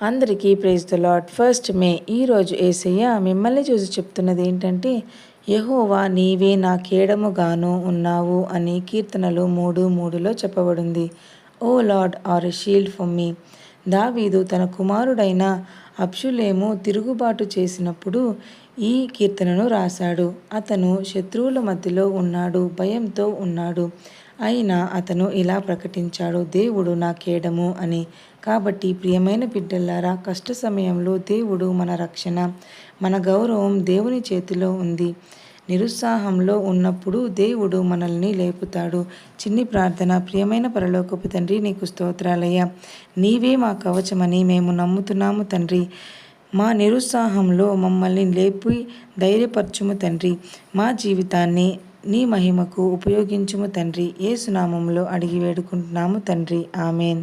అందరికీ praise the lord. First May ఈరోజు యేసయ్య మిమ్మల్ని చూసి చెప్తున్నది ఏంటంటే, యెహోవా నీవే నా కేడముగాను ఉన్నావు అని కీర్తనలు 3:3లో చెప్పబడింది. O Lord are a shield for me. దావీదు తన కుమారుడైన అబ్షాలోము తిరుగుబాటు చేసినప్పుడు ఈ కీర్తనను రాశాడు. అతను శత్రువుల మధ్యలో ఉన్నాడు, భయంతో ఉన్నాడు. అయినా అతను ఇలా ప్రకటించాడు, దేవుడు నా కేడము అని. కాబట్టి ప్రియమైన బిడ్డలారా, కష్ట సమయంలో దేవుడు మన రక్షణ, మన గౌరవం దేవుని చేతిలో ఉంది. నిరుత్సాహంలో ఉన్నప్పుడు దేవుడు మనల్ని లేపుతాడు. చిన్ని ప్రార్థన. ప్రియమైన పరలోకపు తండ్రి, నీకు స్తోత్రాలయ్యా. నీవే మా కవచమని మేము నమ్ముతున్నాము తండ్రి. మా నిరుత్సాహంలో మమ్మల్ని లేపి ధైర్యపరచుము తండ్రి. మా జీవితాన్ని నీ మహిమకు ఉపయోగించుము తండ్రి. యేసు నామములో అడిగి వేడుకుంటున్నాము తండ్రి. ఆమెన్.